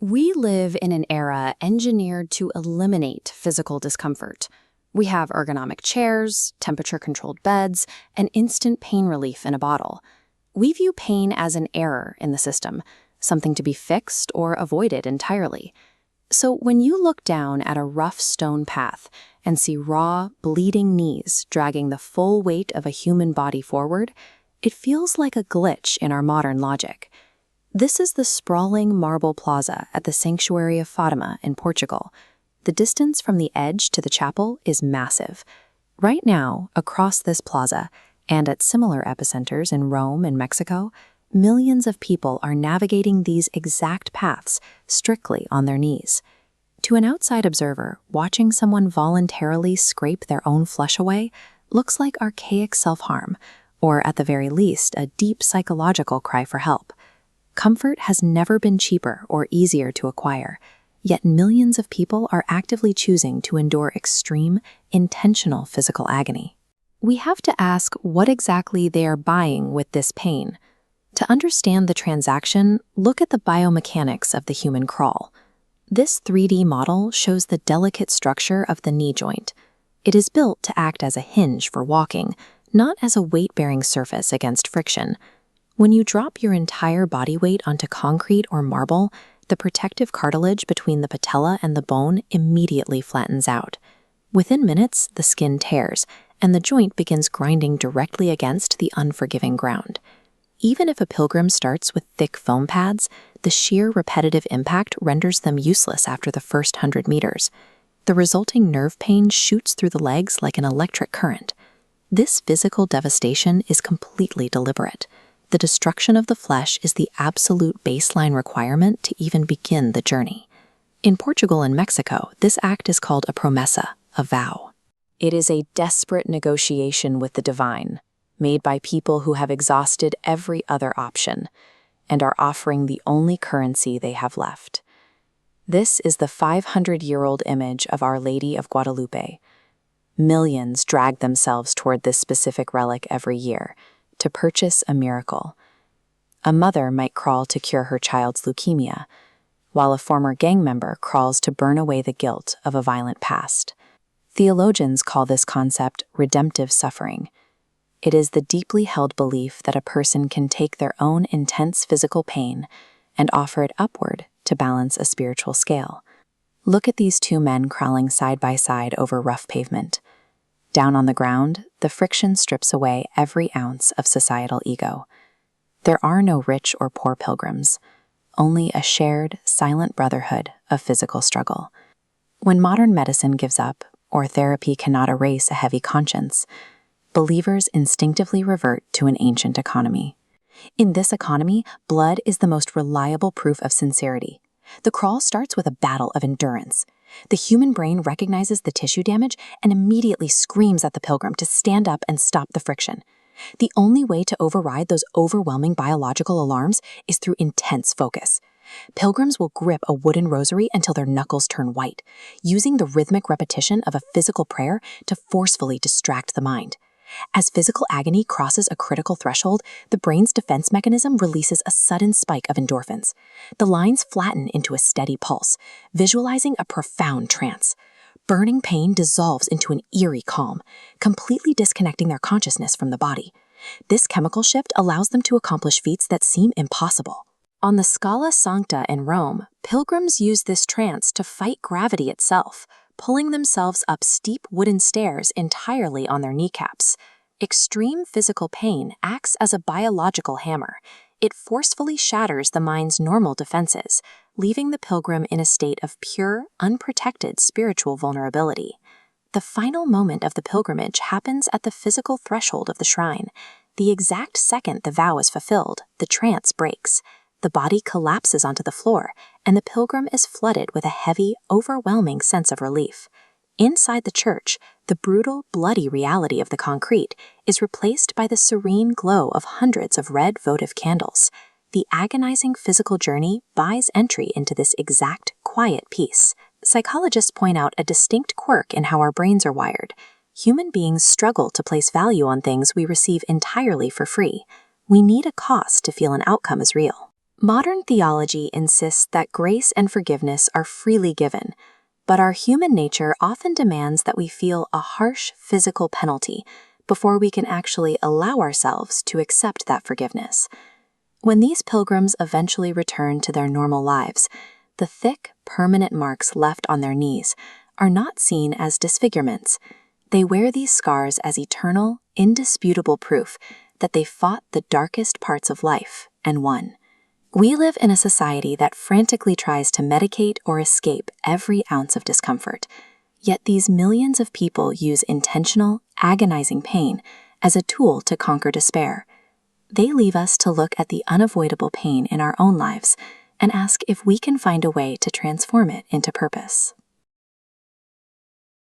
We live in an era engineered to eliminate physical discomfort. We have ergonomic chairs, temperature-controlled beds, and instant pain relief in a bottle. We view pain as an error in the system, something to be fixed or avoided entirely. So when you look down at a rough stone path and see raw, bleeding knees dragging the full weight of a human body forward, it feels like a glitch in our modern logic. This is the sprawling marble plaza at the sanctuary of Fatima in Portugal. The distance from the edge to the chapel is massive. Right now, across this plaza, and at similar epicenters in Rome and Mexico, millions of people are navigating these exact paths strictly on their knees. To an outside observer, watching someone voluntarily scrape their own flesh away looks like archaic self-harm, or at the very least, a deep psychological cry for help. Comfort has never been cheaper or easier to acquire, yet millions of people are actively choosing to endure extreme, intentional physical agony. We have to ask what exactly they are buying with this pain. To understand the transaction, look at the biomechanics of the human crawl. This 3D model shows the delicate structure of the knee joint. It is built to act as a hinge for walking, not as a weight-bearing surface against friction. When you drop your entire body weight onto concrete or marble, the protective cartilage between the patella and the bone immediately flattens out. Within minutes, the skin tears, and the joint begins grinding directly against the unforgiving ground. Even if a pilgrim starts with thick foam pads, the sheer repetitive impact renders them useless after the first 100 meters. The resulting nerve pain shoots through the legs like an electric current. This physical devastation is completely deliberate. The destruction of the flesh is the absolute baseline requirement to even begin the journey. In Portugal and Mexico, this act is called a promesa, a vow. It is a desperate negotiation with the divine, made by people who have exhausted every other option and are offering the only currency they have left. This is the 500-year-old image of Our Lady of Guadalupe. Millions drag themselves toward this specific relic every year, to purchase a miracle. A mother might crawl to cure her child's leukemia, while a former gang member crawls to burn away the guilt of a violent past. Theologians call this concept redemptive suffering. It is the deeply held belief that a person can take their own intense physical pain and offer it upward to balance a spiritual scale. Look at these two men crawling side by side over rough pavement. Down on the ground, the friction strips away every ounce of societal ego. There are no rich or poor pilgrims, only a shared, silent brotherhood of physical struggle. When modern medicine gives up, or therapy cannot erase a heavy conscience, believers instinctively revert to an ancient economy. In this economy, blood is the most reliable proof of sincerity. The crawl starts with a battle of endurance. The human brain recognizes the tissue damage and immediately screams at the pilgrim to stand up and stop the friction. The only way to override those overwhelming biological alarms is through intense focus. Pilgrims will grip a wooden rosary until their knuckles turn white, using the rhythmic repetition of a physical prayer to forcefully distract the mind. As physical agony crosses a critical threshold, the brain's defense mechanism releases a sudden spike of endorphins. The lines flatten into a steady pulse, visualizing a profound trance. Burning pain dissolves into an eerie calm, completely disconnecting their consciousness from the body. This chemical shift allows them to accomplish feats that seem impossible. On the Scala Sancta in Rome, pilgrims use this trance to fight gravity itself, pulling themselves up steep wooden stairs entirely on their kneecaps. Extreme physical pain acts as a biological hammer. It forcefully shatters the mind's normal defenses, leaving the pilgrim in a state of pure, unprotected spiritual vulnerability. The final moment of the pilgrimage happens at the physical threshold of the shrine. The exact second the vow is fulfilled, the trance breaks. The body collapses onto the floor, and the pilgrim is flooded with a heavy, overwhelming sense of relief. Inside the church, the brutal, bloody reality of the concrete is replaced by the serene glow of hundreds of red votive candles. The agonizing physical journey buys entry into this exact, quiet peace. Psychologists point out a distinct quirk in how our brains are wired. Human beings struggle to place value on things we receive entirely for free. We need a cost to feel an outcome is real. Modern theology insists that grace and forgiveness are freely given, but our human nature often demands that we feel a harsh physical penalty before we can actually allow ourselves to accept that forgiveness. When these pilgrims eventually return to their normal lives, the thick, permanent marks left on their knees are not seen as disfigurements. They wear these scars as eternal, indisputable proof that they fought the darkest parts of life and won. We live in a society that frantically tries to medicate or escape every ounce of discomfort. Yet these millions of people use intentional, agonizing pain as a tool to conquer despair. They leave us to look at the unavoidable pain in our own lives and ask if we can find a way to transform it into purpose.